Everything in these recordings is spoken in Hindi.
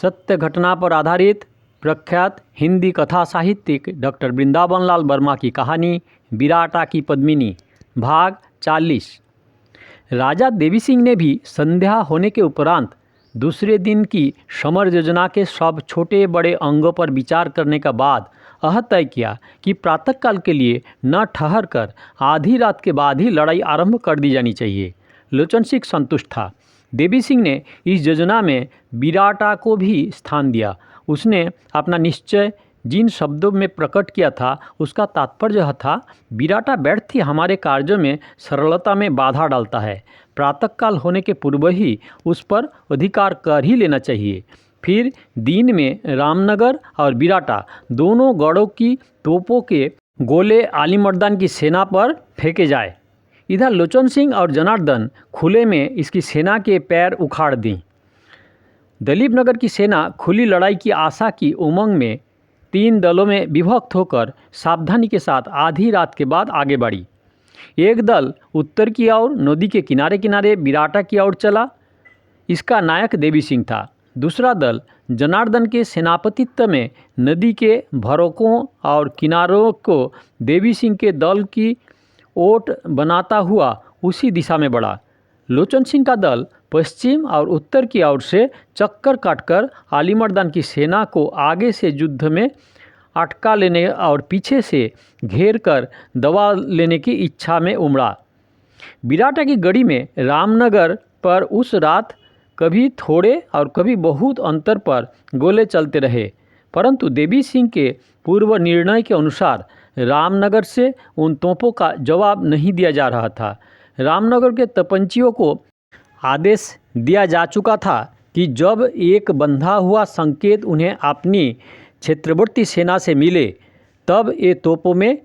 सत्य घटना पर आधारित प्रख्यात हिंदी कथा साहित्यिक डॉक्टर वृंदावन लाल वर्मा की कहानी बिराटा की पद्मिनी भाग 40। राजा देवी सिंह ने भी संध्या होने के उपरांत दूसरे दिन की समर योजना के सब छोटे बड़े अंगों पर विचार करने के बाद यह तय किया कि प्रातःकाल के लिए न ठहर कर आधी रात के बाद ही लड़ाई आरंभ कर दी जानी चाहिए। लोचन सिंह संतुष्ट था। देवी सिंह ने इस योजना में बिराटा को भी स्थान दिया। उसने अपना निश्चय जिन शब्दों में प्रकट किया था उसका तात्पर्य यह था, बिराटा व्यर्थ ही हमारे कार्यों में सरलता में बाधा डालता है। प्रातःकाल होने के पूर्व ही उस पर अधिकार कर ही लेना चाहिए। फिर दिन में रामनगर और बिराटा दोनों गढ़ों की तोपों के गोले आलीमर्दान की सेना पर फेंके जाए। इधर लोचन सिंह और जनार्दन खुले में इसकी सेना के पैर उखाड़ दी। दलीप नगर की सेना खुली लड़ाई की आशा की उमंग में 3 दलों में विभक्त होकर सावधानी के साथ आधी रात के बाद आगे बढ़ी। एक दल उत्तर की ओर नदी के किनारे किनारे बिराटा की ओर चला। इसका नायक देवी सिंह था। दूसरा दल जनार्दन के सेनापतित्व में नदी के भरोकों और किनारों को देवी सिंह के दल की ओट बनाता हुआ उसी दिशा में बढ़ा। लोचन सिंह का दल पश्चिम और उत्तर की ओर से चक्कर काटकर आलीमर्दान की सेना को आगे से युद्ध में अटका लेने और पीछे से घेर कर दबा लेने की इच्छा में उमड़ा। बिराटा की गढ़ी में रामनगर पर उस रात कभी थोड़े और कभी बहुत अंतर पर गोले चलते रहे, परंतु देवी सिंह के पूर्व निर्णय के अनुसार रामनगर से उन तोपों का जवाब नहीं दिया जा रहा था। रामनगर के तपंचियों को आदेश दिया जा चुका था कि जब एक बंधा हुआ संकेत उन्हें अपनी क्षेत्रवर्ती सेना से मिले तब ये तोपों में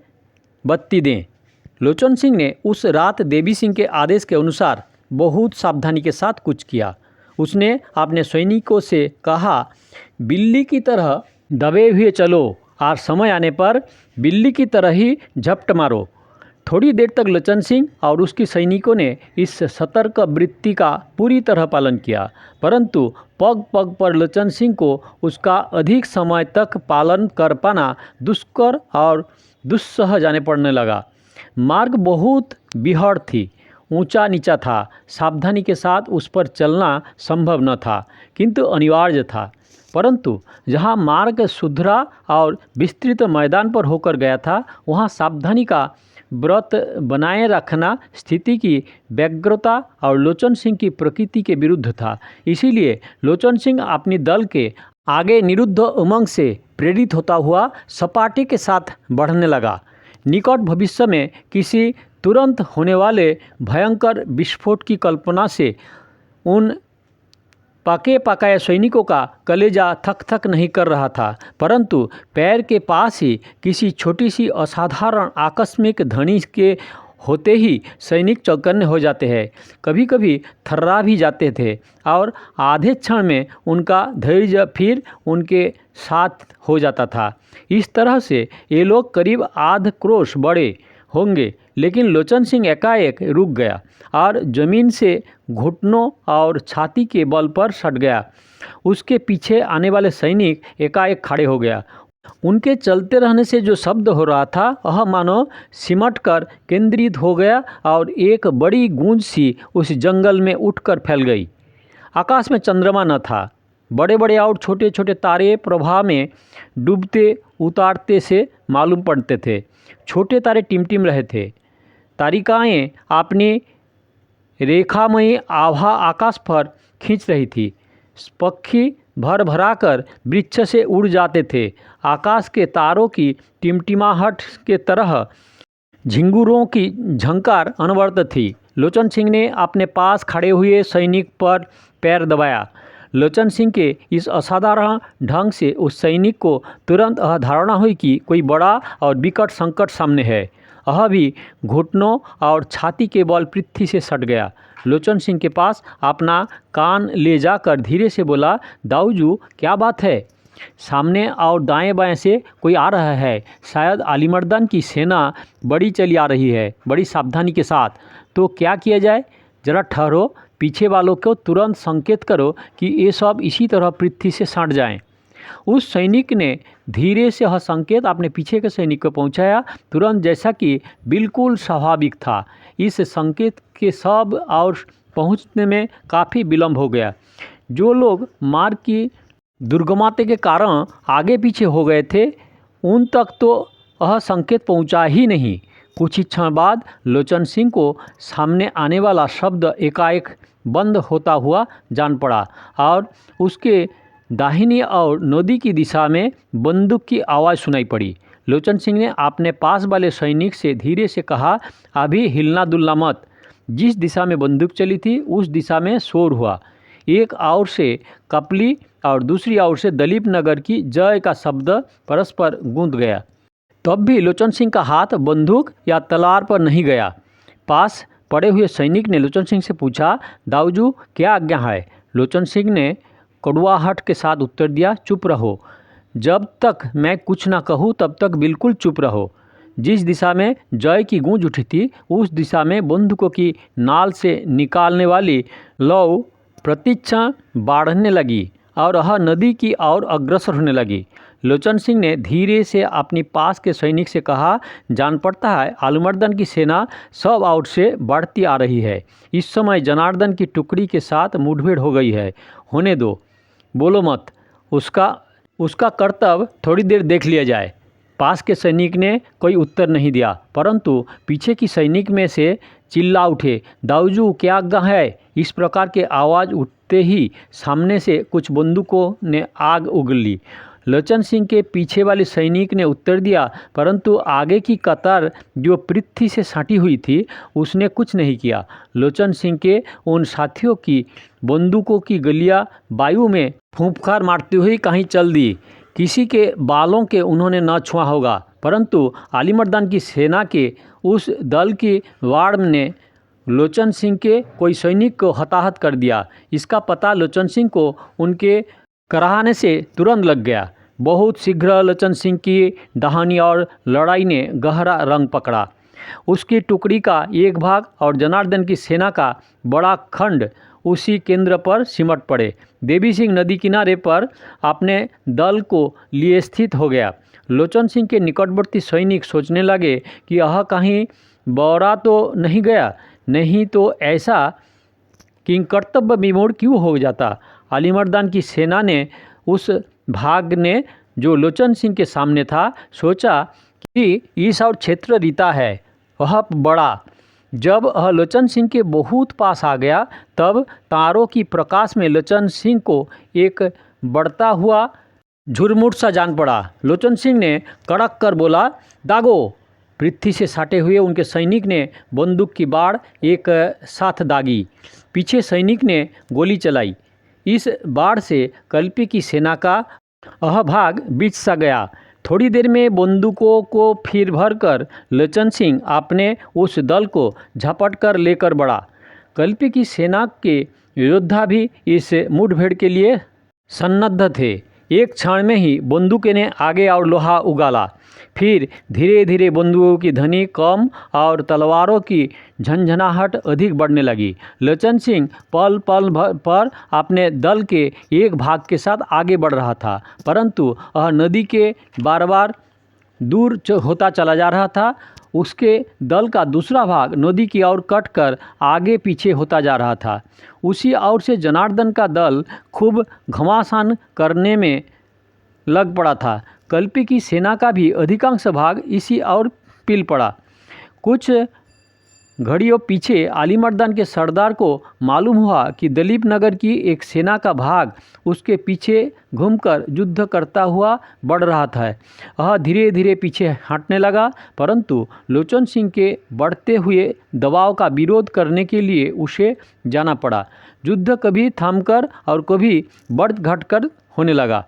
बत्ती दें। लोचन सिंह ने उस रात देवी सिंह के आदेश के अनुसार बहुत सावधानी के साथ कुछ किया। उसने अपने सैनिकों से कहा, बिल्ली की तरह दबे हुए चलो और समय आने पर बिल्ली की तरह ही झपट मारो। थोड़ी देर तक लोचन सिंह और उसके सैनिकों ने इस सतर्क वृत्ति का पूरी तरह पालन किया, परंतु पग पग पर लोचन सिंह को उसका अधिक समय तक पालन कर पाना दुष्कर और दुस्सह जाने पड़ने लगा। मार्ग बहुत बिहड़ थी, ऊंचा नीचा था। सावधानी के साथ उस पर चलना संभव न था, किंतु अनिवार्य था। परंतु जहाँ मार्ग सुधरा और विस्तृत मैदान पर होकर गया था, वहाँ सावधानी का व्रत बनाए रखना स्थिति की व्यग्रता और लोचन सिंह की प्रकृति के विरुद्ध था। इसीलिए लोचन सिंह अपनी दल के आगे निरुद्ध उमंग से प्रेरित होता हुआ सपाटे के साथ बढ़ने लगा। निकट भविष्य में किसी तुरंत होने वाले भयंकर विस्फोट की कल्पना से उन पके पकाए सैनिकों का कलेजा थक थक नहीं कर रहा था, परंतु पैर के पास ही किसी छोटी सी असाधारण आकस्मिक ध्वनि के होते ही सैनिक चौकन्ने हो जाते हैं, कभी कभी थर्रा भी जाते थे और आधे क्षण में उनका धैर्य फिर उनके साथ हो जाता था। इस तरह से ये लोग करीब आध क्रोश बड़े होंगे, लेकिन लोचन सिंह एकाएक रुक गया और जमीन से घुटनों और छाती के बल पर सट गया। उसके पीछे आने वाले सैनिक एकाएक खड़े हो गया। उनके चलते रहने से जो शब्द हो रहा था वह मानो सिमट कर केंद्रित हो गया और एक बड़ी गूंज सी उस जंगल में उठकर फैल गई। आकाश में चंद्रमा न था। बड़े बड़े और छोटे छोटे तारे प्रभा में डूबते उतारते से मालूम पड़ते थे। छोटे तारे टिमटिम रहे थे। तारिकाएँ अपनी रेखामयी आभा आकाश पर खींच रही थी। पक्षी भर भरा कर वृक्ष से उड़ जाते थे। आकाश के तारों की टिमटिमाहट के तरह झिंगुरों की झंकार अनवरत थी। लोचन सिंह ने अपने पास खड़े हुए सैनिक पर पैर दबाया। लोचन सिंह के इस असाधारण ढंग से उस सैनिक को तुरंत यह धारणा हुई कि कोई बड़ा और विकट संकट सामने है। यह भी घुटनों और छाती के बल पृथ्वी से सट गया। लोचन सिंह के पास अपना कान ले जाकर धीरे से बोला, दाऊजू क्या बात है? सामने और दाएं बाएं से कोई आ रहा है। शायद आलीमर्दान की सेना बड़ी चली आ रही है, बड़ी सावधानी के साथ। तो क्या किया जाए? ज़रा ठहरो, पीछे वालों को तुरंत संकेत करो कि ये सब इसी तरह पृथ्वी से सट जाएं। उस सैनिक ने धीरे से यह संकेत अपने पीछे के सैनिक को पहुंचाया, तुरंत, जैसा कि बिल्कुल स्वाभाविक था। इस संकेत के सब और पहुंचने में काफ़ी विलम्ब हो गया। जो लोग मार्ग की दुर्गमता के कारण आगे पीछे हो गए थे, उन तक तो यह संकेत पहुंचा ही नहीं। कुछ ही क्षण बाद लोचन सिंह को सामने आने वाला शब्द एकाएक बंद होता हुआ जान पड़ा और उसके दाहिनी और नदी की दिशा में बंदूक की आवाज़ सुनाई पड़ी। लोचन सिंह ने अपने पास वाले सैनिक से धीरे से कहा, अभी हिलना डुलना मत। जिस दिशा में बंदूक चली थी उस दिशा में शोर हुआ। एक ओर से कपली और दूसरी ओर से दलीप नगर की जय का शब्द परस्पर गूंज गया। तब भी लोचन सिंह का हाथ बंदूक या तलवार पर नहीं गया। पास पड़े हुए सैनिक ने लोचन सिंह से पूछा, दाऊजू क्या आज्ञा है? लोचन सिंह ने कड़वाहट के साथ उत्तर दिया, चुप रहो। जब तक मैं कुछ ना कहूँ तब तक बिल्कुल चुप रहो। जिस दिशा में जय की गूंज उठी थी उस दिशा में बंदूकों की नाल से निकालने वाली लौ प्रतिक्षण बढ़ने लगी और वह नदी की ओर अग्रसर होने लगी। लोचन सिंह ने धीरे से अपनी पास के सैनिक से कहा, जान पड़ता है आलमर्दन की सेना सब ओर से बढ़ती आ रही है। इस समय जनार्दन की टुकड़ी के साथ मुठभेड़ हो गई है। होने दो, बोलो मत। उसका कर्तव्य थोड़ी देर देख लिया जाए। पास के सैनिक ने कोई उत्तर नहीं दिया, परंतु पीछे की सैनिक में से चिल्ला उठे, दाऊजू क्या आज्ञा है? इस प्रकार के आवाज़ उठते ही सामने से कुछ बंदूकों ने आग उगली। लोचन सिंह के पीछे वाले सैनिक ने उत्तर दिया, परंतु आगे की कतार जो पृथ्वी से सटी हुई थी उसने कुछ नहीं किया। लोचन सिंह के उन साथियों की बंदूकों की गोलियां वायु में फूंफकार मारती हुई कहीं चल दी। किसी के बालों के उन्होंने न छुआ होगा, परंतु आलिमर्दान की सेना के उस दल की वाड़ ने लोचन सिंह के कोई सैनिक को हताहत कर दिया। इसका पता लोचन सिंह को उनके कराहने से तुरंत लग गया। बहुत शीघ्र लोचन सिंह की दहानी और लड़ाई ने गहरा रंग पकड़ा। उसकी टुकड़ी का एक भाग और जनार्दन की सेना का बड़ा खंड उसी केंद्र पर सिमट पड़े। देवी सिंह नदी किनारे पर अपने दल को लिए स्थित हो गया। लोचन सिंह के निकटवर्ती सैनिक सोचने लगे कि यह कहीं बौरा तो नहीं गया, नहीं तो ऐसा कि कर्तव्य विमूढ़ क्यों हो जाता। आलिमर्दान की सेना ने उस भाग ने जो लोचन सिंह के सामने था सोचा कि इस और क्षेत्र रीता है, वह बड़ा। जब वह लोचन सिंह के बहुत पास आ गया तब तारों की प्रकाश में लोचन सिंह को एक बढ़ता हुआ झुरमुट सा जान पड़ा। लोचन सिंह ने कड़क कर बोला, दागो। पृथ्वी से साटे हुए उनके सैनिक ने बंदूक की बाढ़ एक साथ दागी। पीछे सैनिक ने गोली चलाई। इस बाढ़ से कल्पी की सेना का वह भाग बीच सा गया। थोड़ी देर में बंदूकों को फिर भरकर लोचन सिंह अपने उस दल को झपट कर लेकर बढ़ा। कल्पी की सेना के योद्धा भी इस मुठभेड़ के लिए सन्नद्ध थे। एक क्षण में ही बंदूकें ने आगे और लोहा उगाला। फिर धीरे धीरे बंदूकों की ध्वनि कम और तलवारों की झंझनाहट अधिक बढ़ने लगी। लोचन सिंह पल पल पर अपने दल के एक भाग के साथ आगे बढ़ रहा था, परंतु वह नदी के बार बार दूर होता चला जा रहा था। उसके दल का दूसरा भाग नदी की ओर कट कर आगे पीछे होता जा रहा था। उसी ओर से जनार्दन का दल खूब घमासान करने में लग पड़ा था। कल्पी की सेना का भी अधिकांश भाग इसी ओर पिल पड़ा। कुछ घड़ियों पीछे आलिमर्दान के सरदार को मालूम हुआ कि दलीप नगर की एक सेना का भाग उसके पीछे घूमकर युद्ध करता हुआ बढ़ रहा था। वह धीरे धीरे पीछे हटने लगा, परंतु लोचन सिंह के बढ़ते हुए दबाव का विरोध करने के लिए उसे जाना पड़ा। युद्ध कभी थमकर और कभी बढ़ घटकर होने लगा।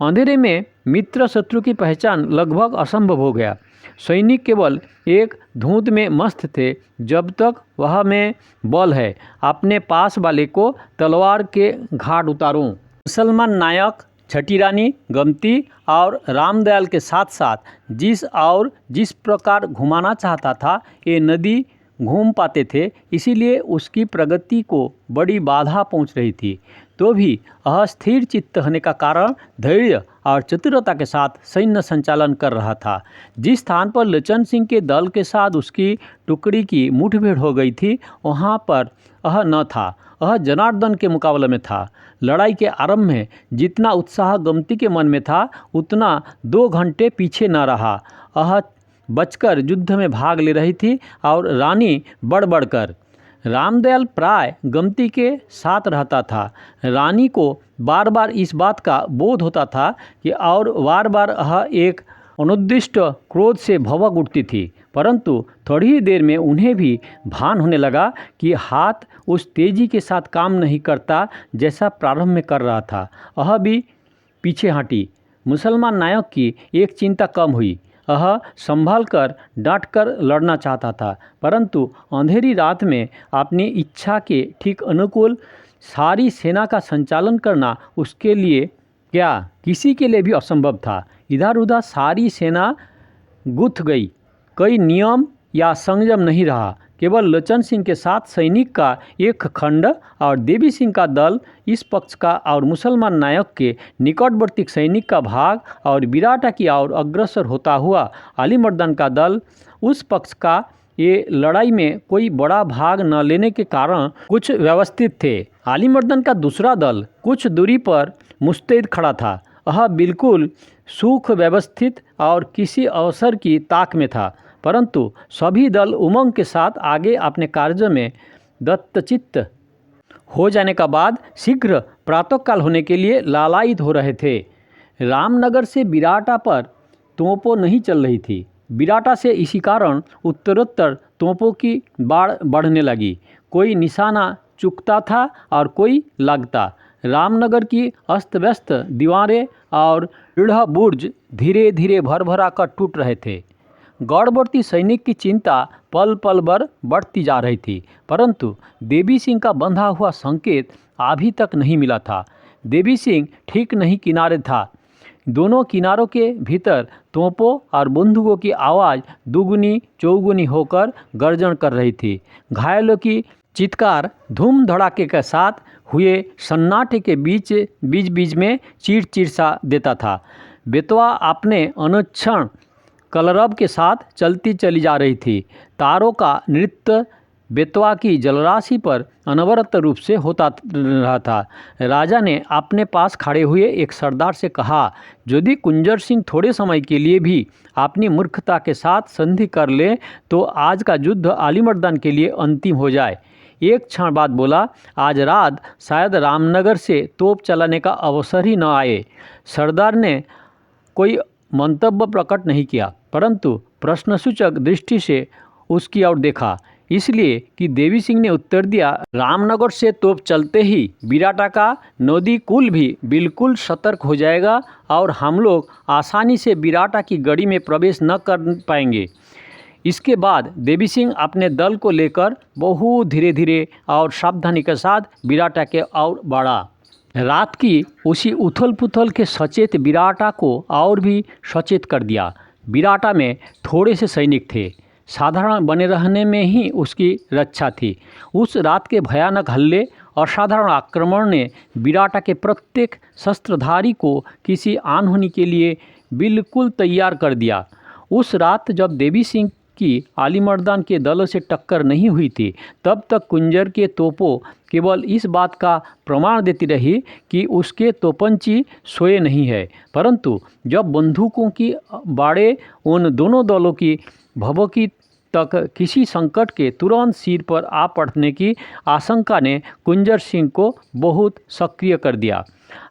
अंधेरे में मित्र शत्रु की पहचान लगभग असंभव हो गया। सैनिक केवल एक धुंध में मस्त थे। जब तक वह में बल है, अपने पास वाले को तलवार के घाट उतारूं। मुसलमान नायक छठी रानी गमती और रामदयाल के साथ साथ जिस प्रकार घुमाना चाहता था, ये नदी घूम पाते थे, इसीलिए उसकी प्रगति को बड़ी बाधा पहुंच रही थी। तो भी अस्थिर चित्त होने का कारण धैर्य और चतुरता के साथ सैन्य संचालन कर रहा था। जिस स्थान पर लचन सिंह के दल के साथ उसकी टुकड़ी की मुठभेड़ हो गई थी, वहाँ पर वह न था। वह जनार्दन के मुकाबले में था। लड़ाई के आरंभ में जितना उत्साह गोमती के मन में था, उतना 2 घंटे पीछे न रहा। वह बचकर युद्ध में भाग ले रही थी और रानी बढ़ कर। रामदयाल प्राय गोमती के साथ रहता था। रानी को बार बार इस बात का बोध होता था कि और बार बार वह एक अनुद्दिष्ट क्रोध से भभक उठती थी, परंतु थोड़ी ही देर में उन्हें भी भान होने लगा कि हाथ उस तेजी के साथ काम नहीं करता जैसा प्रारंभ में कर रहा था। वह भी पीछे हटी। मुसलमान नायक की एक चिंता कम हुई। वह संभाल कर डांट कर लड़ना चाहता था, परंतु अंधेरी रात में अपनी इच्छा के ठीक अनुकूल सारी सेना का संचालन करना उसके लिए क्या किसी के लिए भी असंभव था। इधर उधर सारी सेना गुथ गई। कोई नियम या संयम नहीं रहा। केवल लचन सिंह के साथ सैनिक का एक खंड और देवी सिंह का दल इस पक्ष का और मुसलमान नायक के निकटवर्ती सैनिक का भाग और बिराटा की ओर अग्रसर होता हुआ अलीमर्दन का दल उस पक्ष का ये लड़ाई में कोई बड़ा भाग न लेने के कारण कुछ व्यवस्थित थे। अलीमर्दन का दूसरा दल कुछ दूरी पर मुस्तैद खड़ा था। वह बिल्कुल सुख व्यवस्थित और किसी अवसर की ताक में था, परंतु सभी दल उमंग के साथ आगे अपने कार्य में दत्तचित्त हो जाने का बाद शीघ्र प्रातःकाल होने के लिए लालायित हो रहे थे। रामनगर से बिराटा पर तोपों नहीं चल रही थी। बिराटा से इसी कारण उत्तरोत्तर तोपों की बाढ़ बढ़ने लगी। कोई निशाना चुकता था और कोई लगता। रामनगर की अस्त व्यस्त दीवारें और दृढ़ बुर्ज धीरे धीरे भर कर टूट रहे थे। गढ़वर्ती सैनिक की चिंता पल पल भर बढ़ती जा रही थी, परंतु देवी सिंह का बंधा हुआ संकेत अभी तक नहीं मिला था। देवी सिंह ठीक नहीं किनारे था। दोनों किनारों के भीतर तोपों और बंदूकों की आवाज़ दुगुनी चौगुनी होकर गर्जन कर रही थी। घायलों की चित्कार धूम धड़ाके के साथ हुए सन्नाटे के बीच में चीर सा देता था। बेतवा अपने अनुक्षण कलरव के साथ चलती चली जा रही थी। तारों का नृत्य बेतवा की जलराशि पर अनवरत रूप से होता रहा था। राजा ने अपने पास खड़े हुए एक सरदार से कहा, यदि कुंजर सिंह थोड़े समय के लिए भी अपनी मूर्खता के साथ संधि कर ले तो आज का युद्ध अलीमर्दन के लिए अंतिम हो जाए। एक क्षण बाद बोला, आज रात शायद रामनगर से तोप चलाने का अवसर ही न आए। सरदार ने कोई मंतव्य प्रकट नहीं किया, परंतु प्रश्नसूचक दृष्टि से उसकी ओर देखा, इसलिए कि देवी सिंह ने उत्तर दिया, रामनगर से तोप चलते ही बिराटा का नदी कुल भी बिल्कुल सतर्क हो जाएगा और हम लोग आसानी से बिराटा की गढ़ी में प्रवेश न कर पाएंगे। इसके बाद देवी सिंह अपने दल को लेकर बहुत धीरे धीरे और सावधानी के साथ बिराटा के ओर बढ़ा। रात की उसी उथल पुथल के सचेत बिराटा को और भी सचेत कर दिया। बिराटा में थोड़े से सैनिक थे। साधारण बने रहने में ही उसकी रक्षा थी। उस रात के भयानक हल्ले और साधारण आक्रमण ने बिराटा के प्रत्येक शस्त्रधारी को किसी अनहोनी के लिए बिल्कुल तैयार कर दिया। उस रात जब देवी सिंह की अलीमर्दन के दलों से टक्कर नहीं हुई थी, तब तक कुंजर के तोपों केवल इस बात का प्रमाण देती रही कि उसके तोपंची सोए नहीं है, परंतु जब बंदूकों की बाड़े उन दोनों दलों की भभकी तक किसी संकट के तुरंत सिर पर आ पड़ने की आशंका ने कुंजर सिंह को बहुत सक्रिय कर दिया।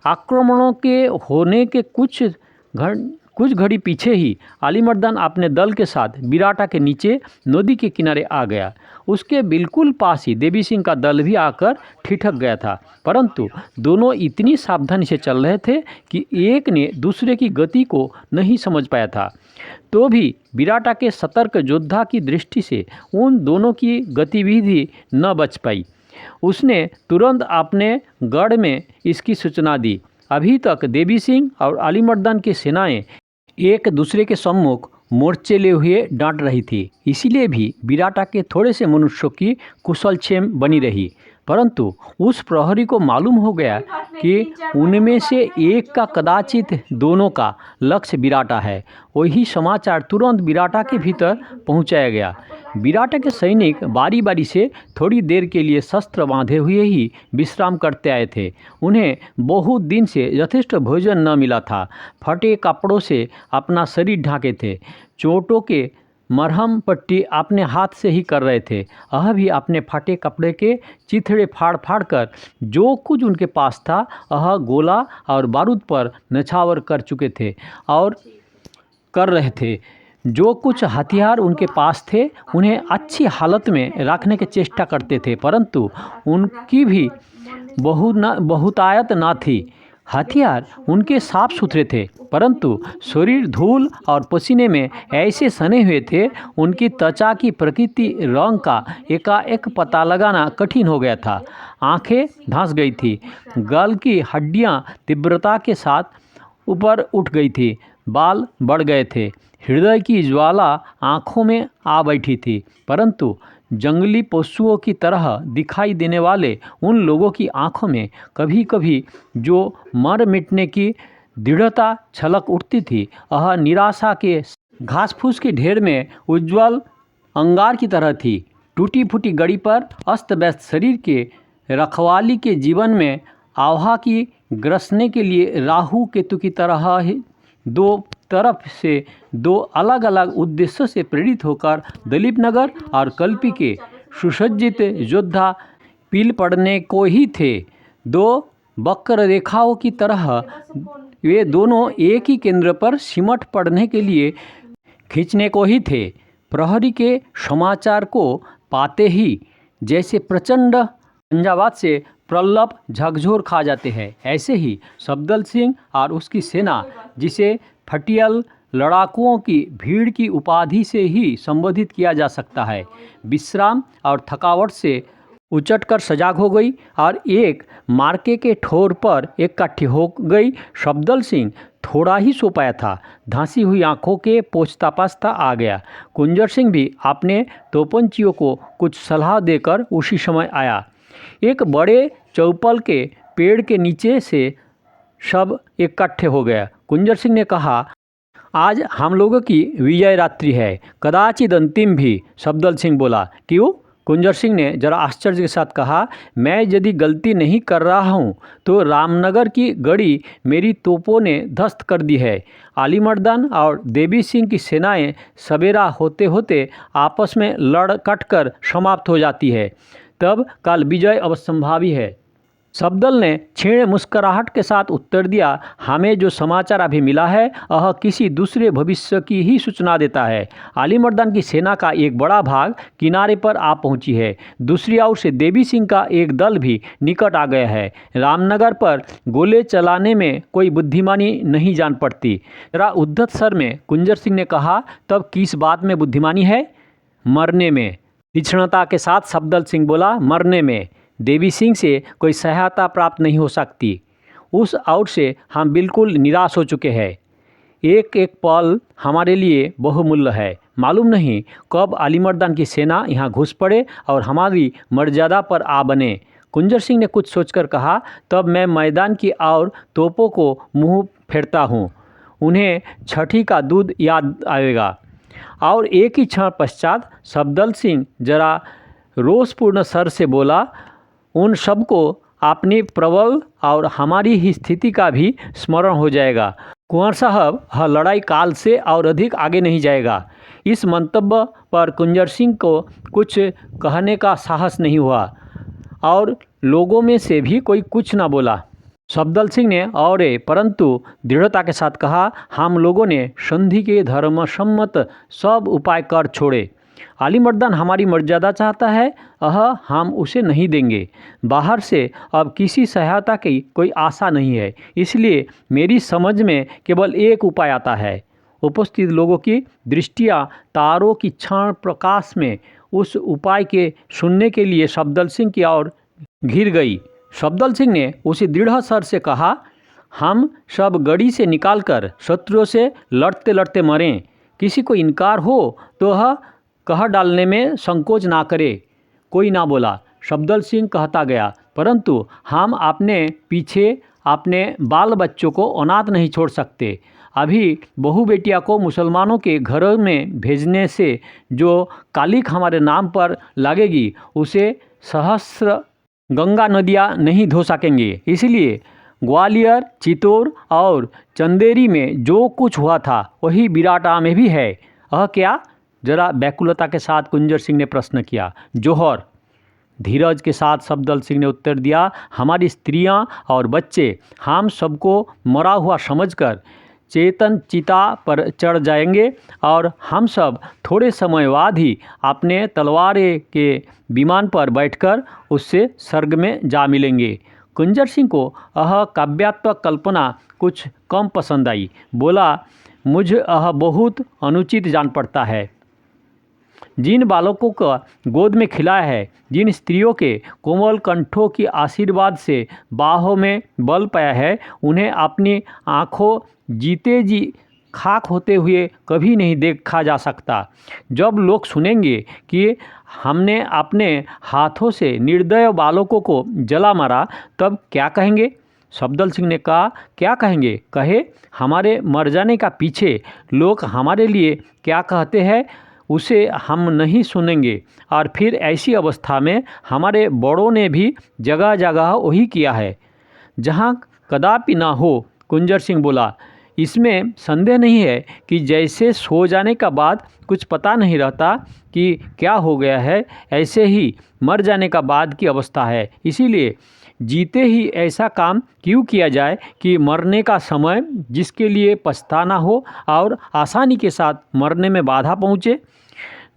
आक्रमणों के होने के कुछ घड़ी पीछे ही अलीमर्दन अपने दल के साथ बिराटा के नीचे नदी के किनारे आ गया। उसके बिल्कुल पास ही देवी सिंह का दल भी आकर ठिठक गया था, परंतु दोनों इतनी सावधानी से चल रहे थे कि एक ने दूसरे की गति को नहीं समझ पाया था। तो भी बिराटा के सतर्क योद्धा की दृष्टि से उन दोनों की गतिविधि न बच पाई। उसने तुरंत अपने गढ़ में इसकी सूचना दी। अभी तक देवी सिंह और अलीमर्दन की सेनाएं एक दूसरे के सम्मुख मोर्चेले हुए डांट रही थी। इसीलिए भी बिराटा के थोड़े से मनुष्यों की कुशलक्षेम बनी रही, परंतु उस प्रहरी को मालूम हो गया कि उनमें से एक का कदाचित दोनों का लक्ष्य बिराटा है। वही समाचार तुरंत बिराटा के भीतर पहुंचाया गया। बिराटा के सैनिक बारी बारी से थोड़ी देर के लिए शस्त्र बांधे हुए ही विश्राम करते आए थे। उन्हें बहुत दिन से यथेष्ट भोजन न मिला था। फटे कपड़ों से अपना शरीर ढांके थे। चोटों के मरहम पट्टी अपने हाथ से ही कर रहे थे। वह भी अपने फटे कपड़े के चिथड़े फाड़ फाड़ कर जो कुछ उनके पास था वह गोला और बारूद पर नछावर कर चुके थे और कर रहे थे। जो कुछ हथियार उनके पास थे उन्हें अच्छी हालत में रखने की चेष्टा करते थे, परंतु उनकी भी बहुतायत न थी। हथियार उनके साफ सुथरे थे, परंतु शरीर धूल और पसीने में ऐसे सने हुए थे, उनकी त्वचा की प्रकृति रंग का एकाएक पता लगाना कठिन हो गया था। आंखें धंस गई थी, गल की हड्डियां तीव्रता के साथ ऊपर उठ गई थी, बाल बढ़ गए थे, हृदय की ज्वाला आँखों में आ बैठी थी। परंतु जंगली पशुओं की तरह दिखाई देने वाले उन लोगों की आँखों में कभी कभी जो मर मिटने की दृढ़ता छलक उठती थी, वह निराशा के घास फूस के ढेर में उज्ज्वल अंगार की तरह थी। टूटी फूटी गड़ी पर अस्त व्यस्त शरीर के रखवाली के जीवन में आभा की ग्रसने के लिए राहु केतु की तरह ही दो तरफ से दो अलग अलग उद्देश्यों से प्रेरित होकर दलीप नगर और कल्पी के सुसज्जित योद्धा पील पड़ने को ही थे। दो वक्र रेखाओं की तरह वे दोनों एक ही केंद्र पर सिमट पड़ने के लिए खींचने को ही थे। प्रहरी के समाचार को पाते ही जैसे प्रचंड झंझावात से प्रल्लभ झकझोर खा जाते हैं, ऐसे ही सफदर सिंह और उसकी सेना, जिसे फटियल लड़ाकुओं की भीड़ की उपाधि से ही संबोधित किया जा सकता है, विश्राम और थकावट से उचटकर सजाग हो गई और एक मार्के के ठोर पर इकट्ठी हो गई। सफदर सिंह थोड़ा ही सो पाया था, धंसी हुई आंखों के पोंछता पाछता आ गया। कुंजर सिंह भी अपने तोपंचियों को कुछ सलाह देकर उसी समय आया। एक बड़े चौपल के पेड़ के नीचे से सब इकट्ठे हो गया। कुंजर सिंह ने कहा, आज हम लोगों की विजय रात्रि है, कदाचित अंतिम भी। सफदर सिंह बोला, क्यों? कुंजर सिंह ने जरा आश्चर्य के साथ कहा, मैं यदि गलती नहीं कर रहा हूँ तो रामनगर की गढ़ी मेरी तोपों ने ध्वस्त कर दी है। अलीमर्दन और देवी सिंह की सेनाएं सवेरा होते होते आपस में लड़ कट कर समाप्त हो जाती है, तब कल विजय अवश्यंभावी है। सफदर ने क्षीण मुस्कुराहट के साथ उत्तर दिया, हमें जो समाचार अभी मिला है वह किसी दूसरे भविष्य की ही सूचना देता है। अलीमर्दन की सेना का एक बड़ा भाग किनारे पर आ पहुंची है। दूसरी ओर से देवी सिंह का एक दल भी निकट आ गया है। रामनगर पर गोले चलाने में कोई बुद्धिमानी नहीं जान पड़ती। जरा उद्धत स्वर में कुंजर सिंह ने कहा, तब किस बात में बुद्धिमानी है? मरने में। तीक्ष्णता के साथ सफदर सिंह बोला, मरने में। देवी सिंह से कोई सहायता प्राप्त नहीं हो सकती। उस ओर से हम बिल्कुल निराश हो चुके हैं। एक एक पल हमारे लिए बहुमूल्य है। मालूम नहीं कब अलीमर्दन की सेना यहाँ घुस पड़े और हमारी मर्यादा पर आ बने। कुंजर सिंह ने कुछ सोचकर कहा, तब मैं मैदान की ओर तोपों को मुँह फेरता हूँ, उन्हें छठी का दूध याद आएगा। और एक ही क्षण पश्चात सफदर सिंह जरा रोषपूर्ण स्वर से बोला, उन सबको अपनी प्रबल और हमारी ही स्थिति का भी स्मरण हो जाएगा। कुंवर साहब, यह लड़ाई काल से और अधिक आगे नहीं जाएगा। इस मंतव्य पर कुंजर सिंह को कुछ कहने का साहस नहीं हुआ और लोगों में से भी कोई कुछ न बोला। सफदर सिंह ने और परंतु दृढ़ता के साथ कहा, हम लोगों ने संधि के धर्मसम्मत सब उपाय कर छोड़े। अलीमर्दन हमारी मर्यादा चाहता है, हम उसे नहीं देंगे। बाहर से अब किसी सहायता की कोई आशा नहीं है, इसलिए मेरी समझ में केवल एक उपाय आता है। उपस्थित लोगों की दृष्टियाँ तारों की क्षण प्रकाश में उस उपाय के सुनने के लिए सफदर सिंह की ओर घिर गई। सफदर सिंह ने उसी दृढ़ स्वर से कहा, हम सब गढ़ी से निकालकर शत्रुओं से लड़ते लड़ते मरें, किसी को इनकार हो तो वह कह डालने में संकोच ना करे। कोई ना बोला। सफदर सिंह कहता गया, परंतु हम अपने पीछे अपने बाल बच्चों को अनाथ नहीं छोड़ सकते। अभी बहू बेटिया को मुसलमानों के घरों में भेजने से जो कालिक हमारे नाम पर लगेगी उसे सहस्र गंगा नदियाँ नहीं धो सकेंगे। इसलिए ग्वालियर, चित्तौड़ और चंदेरी में जो कुछ हुआ था वही बिराटा में भी है। वह क्या? जरा व्याकुलता के साथ कुंजर सिंह ने प्रश्न किया। जौहर। धीरज के साथ सफदर सिंह ने उत्तर दिया, हमारी स्त्रियां और बच्चे हम सबको मरा हुआ समझकर चेतन चिता पर चढ़ जाएंगे और हम सब थोड़े समय बाद ही अपने तलवारें के विमान पर बैठकर उससे स्वर्ग में जा मिलेंगे। कुंजर सिंह को यह काव्यात्मक कल्पना कुछ कम पसंद आई। बोला, मुझे यह बहुत अनुचित जान पड़ता है। जिन बालकों को गोद में खिलाया है, जिन स्त्रियों के कोमल कंठों की आशीर्वाद से बाहों में बल पाया है, उन्हें अपनी आँखों जीते जी खाक होते हुए कभी नहीं देखा जा सकता। जब लोग सुनेंगे कि हमने अपने हाथों से निर्दय बालकों को जला मारा, तब क्या कहेंगे? सफदर सिंह ने कहा, क्या कहेंगे? कहे, हमारे मर जाने का पीछे लोग हमारे लिए क्या कहते हैं उसे हम नहीं सुनेंगे। और फिर ऐसी अवस्था में हमारे बड़ों ने भी जगह जगह वही किया है जहाँ कदापि ना हो। कुंजर सिंह बोला, इसमें संदेह नहीं है कि जैसे सो जाने का बाद कुछ पता नहीं रहता कि क्या हो गया है, ऐसे ही मर जाने का बाद की अवस्था है। इसीलिए जीते ही ऐसा काम क्यों किया जाए कि मरने का समय जिसके लिए पछताना हो और आसानी के साथ मरने में बाधा पहुँचे।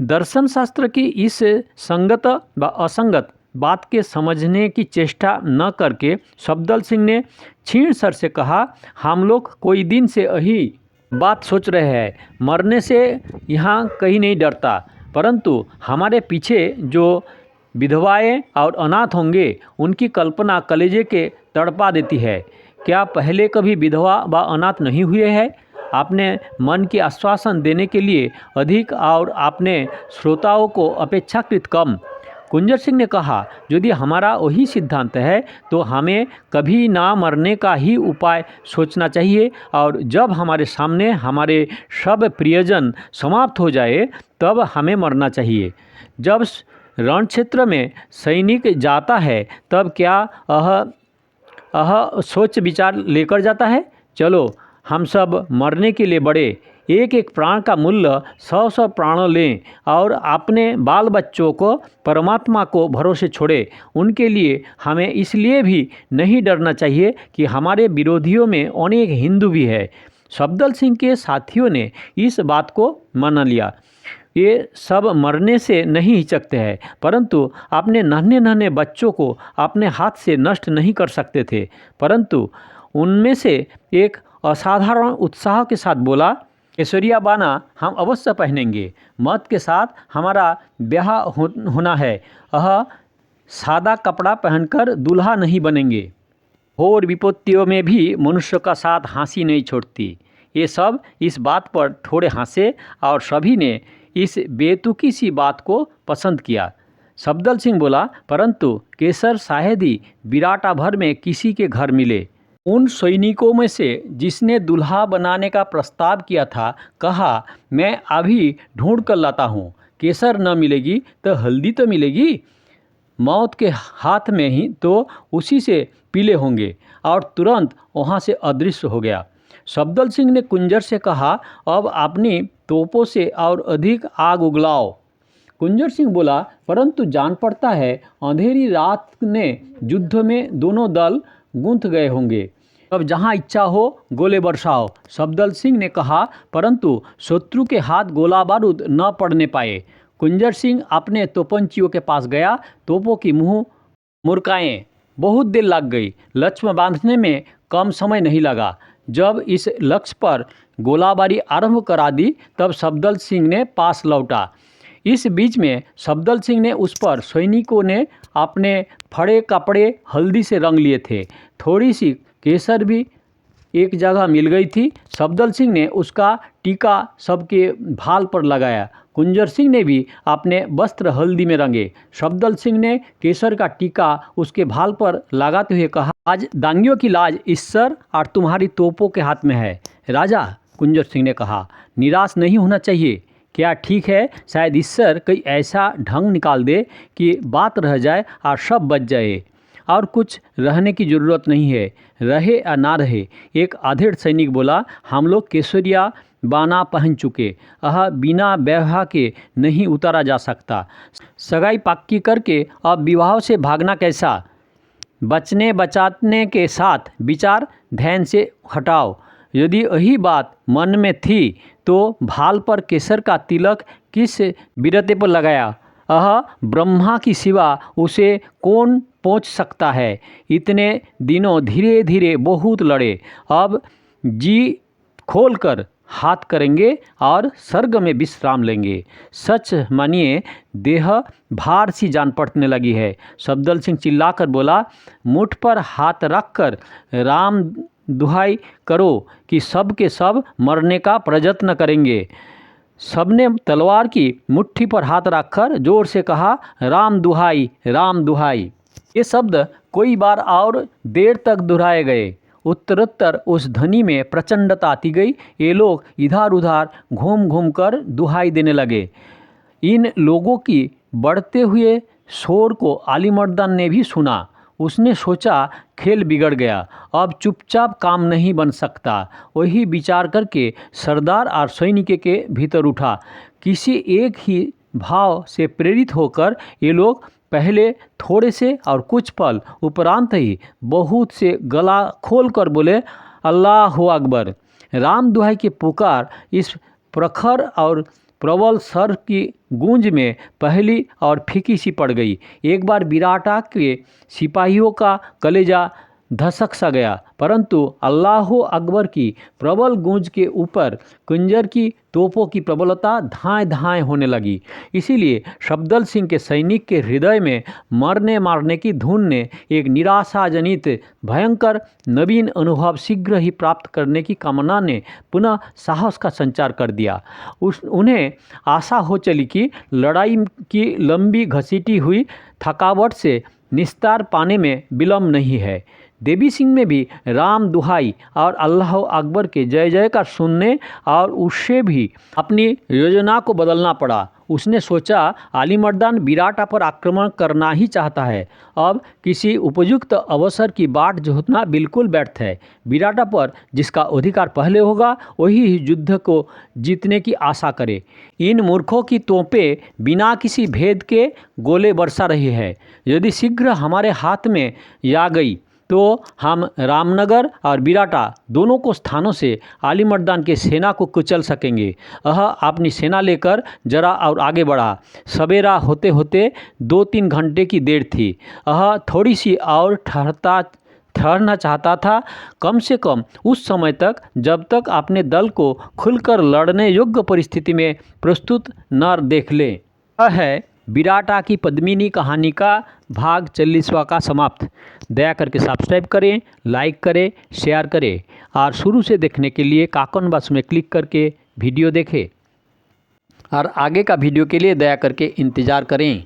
दर्शन शास्त्र की इस संगत व असंगत बात के समझने की चेष्टा न करके सफदर सिंह ने क्षीण स्वर से कहा, हम लोग कोई दिन से यही बात सोच रहे हैं। मरने से यहाँ कहीं नहीं डरता, परंतु हमारे पीछे जो विधवाएं और अनाथ होंगे उनकी कल्पना कलेजे के तड़पा देती है। क्या पहले कभी विधवा व अनाथ नहीं हुए हैं? आपने मन की आश्वासन देने के लिए अधिक और आपने श्रोताओं को अपेक्षाकृत कम। कुंजर सिंह ने कहा, यदि हमारा वही सिद्धांत है तो हमें कभी ना मरने का ही उपाय सोचना चाहिए और जब हमारे सामने हमारे सब प्रियजन समाप्त हो जाए तब हमें मरना चाहिए। जब रण क्षेत्र में सैनिक जाता है तब क्या सोच विचार लेकर जाता है? चलो हम सब मरने के लिए बढ़े, एक एक प्राण का मूल्य 100 प्राण लें और अपने बाल बच्चों को परमात्मा को भरोसे छोड़े। उनके लिए हमें इसलिए भी नहीं डरना चाहिए कि हमारे विरोधियों में अनेक हिंदू भी है। सफदर सिंह के साथियों ने इस बात को मान लिया। ये सब मरने से नहीं हिचकते हैं, परंतु अपने नन्हे नन्हे बच्चों को अपने हाथ से नष्ट नहीं कर सकते थे। परंतु उनमें से एक असाधारण उत्साह के साथ बोला, केसरिया बाना हम अवश्य पहनेंगे। मत के साथ हमारा ब्याह होना है। यह सादा कपड़ा पहनकर दूल्हा नहीं बनेंगे। और विपत्तियों में भी मनुष्य का साथ हंसी नहीं छोड़ती। ये सब इस बात पर थोड़े हंसे और सभी ने इस बेतुकी सी बात को पसंद किया। सफदर सिंह बोला, परंतु केसर शायद ही बिराटा भर में किसी के घर मिले। उन सैनिकों में से जिसने दूल्हा बनाने का प्रस्ताव किया था कहा, मैं अभी ढूंढ कर लाता हूँ। केसर न मिलेगी तो हल्दी तो मिलेगी। मौत के हाथ में ही तो उसी से पीले होंगे। और तुरंत वहाँ से अदृश्य हो गया। सफदर सिंह ने कुंजर से कहा, अब अपनी तोपों से और अधिक आग उगलाओ। कुंजर सिंह बोला, परंतु जान पड़ता है अंधेरी रात ने युद्ध में दोनों दल गूंथ गए होंगे। अब जहाँ इच्छा हो गोले बरसाओ। सफदर सिंह ने कहा, परंतु शत्रु के हाथ गोला बारूद न पड़ने पाए। कुंजर सिंह अपने तोपंचियों के पास गया। तोपों की मुँह मुरकाएँ। बहुत देर लग गई। लक्ष्य बांधने में कम समय नहीं लगा। जब इस लक्ष्य पर गोलाबारी आरंभ करा दी तब सफदर सिंह ने पास लौटा। इस बीच में सफदर सिंह ने उस पर सैनिकों ने अपने फड़े कपड़े हल्दी से रंग लिए थे। थोड़ी सी केसर भी एक जगह मिल गई थी। सफदर सिंह ने उसका टीका सबके भाल पर लगाया। कुंजर सिंह ने भी अपने वस्त्र हल्दी में रंगे। सफदर सिंह ने केसर का टीका उसके भाल पर लगाते हुए कहा, आज दांगियों की लाज ईश्वर और तुम्हारी तोपों के हाथ में है। राजा, कुंजर सिंह ने कहा, निराश नहीं होना चाहिए। क्या ठीक है, शायद ईश्वर कोई ऐसा ढंग निकाल दे कि बात रह जाए और सब बच जाए और कुछ रहने की ज़रूरत नहीं है, रहे या ना रहे। एक आधेड़ सैनिक बोला, हम लोग केसरिया बाना पहन चुके, बिना ब्याह के नहीं उतारा जा सकता। सगाई पक्की करके अब विवाह से भागना कैसा? बचने बचाने के साथ विचार ध्यान से हटाओ। यदि यही बात मन में थी तो भाल पर केसर का तिलक किस बीरते पर लगाया? ब्रह्मा की सिवा उसे कौन पहुँच सकता है? इतने दिनों धीरे धीरे बहुत लड़े, अब जी खोलकर हाथ करेंगे और स्वर्ग में विश्राम लेंगे। सच मानिए, देह भार सी जान पड़ने लगी है। सफदर सिंह चिल्लाकर बोला, मुठ पर हाथ रखकर राम दुहाई करो कि सब के सब मरने का प्रयत्न करेंगे। सबने तलवार की मुट्ठी पर हाथ रखकर जोर से कहा, राम दुहाई, राम दुहाई। ये शब्द कई बार और देर तक दोहराए गए। उत्तरोत्तर उस ध्वनि में प्रचंडता आती गई। ये लोग इधर उधर घूम घूम कर दुहाई देने लगे। इन लोगों की बढ़ते हुए शोर को आली मर्दान ने भी सुना। उसने सोचा, खेल बिगड़ गया, अब चुपचाप काम नहीं बन सकता। वही विचार करके सरदार और सैनिक के भीतर उठा। किसी एक ही भाव से प्रेरित होकर ये लोग पहले थोड़े से और कुछ पल उपरांत ही बहुत से गला खोलकर बोले, अल्लाहु अकबर। राम दुहाई की पुकार इस प्रखर और प्रबल स्वर की गूंज में पहली और फीकी सी पड़ गई। एक बार बिराटा के सिपाहियों का कलेजा धसक सा गया, परंतु अल्लाहु अकबर की प्रबल गूंज के ऊपर कुंजर की तोपों की प्रबलता धाएं धाएं होने लगी। इसीलिए सफदर सिंह के सैनिक के हृदय में मरने मारने की धुन ने एक निराशाजनित भयंकर नवीन अनुभव शीघ्र ही प्राप्त करने की कामना ने पुनः साहस का संचार कर दिया। उन्हें आशा हो चली कि लड़ाई की लंबी घसीटी हुई थकावट से निस्तार पाने में विलम्ब नहीं है। देवी सिंह में भी राम दुहाई और अल्लाह अकबर के जय जयकार सुनने और उससे भी अपनी योजना को बदलना पड़ा। उसने सोचा, आली मर्दान बिराटा पर आक्रमण करना ही चाहता है। अब किसी उपयुक्त अवसर की बाट जोतना बिल्कुल व्यर्थ है। बिराटा पर जिसका अधिकार पहले होगा वही ही युद्ध को जीतने की आशा करे। इन मूर्खों की तोपें बिना किसी भेद के गोले बरसा रही है। यदि शीघ्र हमारे हाथ में आ गई तो हम रामनगर और बिराटा दोनों को स्थानों से आली मर्दान के सेना को कुचल सकेंगे। अपनी सेना लेकर जरा और आगे बढ़ा। सवेरा होते होते 2-3 घंटे की देर थी। थोड़ी सी और ठहरना चाहता था, कम से कम उस समय तक जब तक अपने दल को खुलकर लड़ने योग्य परिस्थिति में प्रस्तुत न देख ले। यह है बिराटा की पद्मिनी कहानी का भाग 40वां का समाप्त। दया करके सब्सक्राइब करें, लाइक करें, शेयर करें और शुरू से देखने के लिए काकन बस में क्लिक करके वीडियो देखें और आगे का वीडियो के लिए दया करके इंतज़ार करें।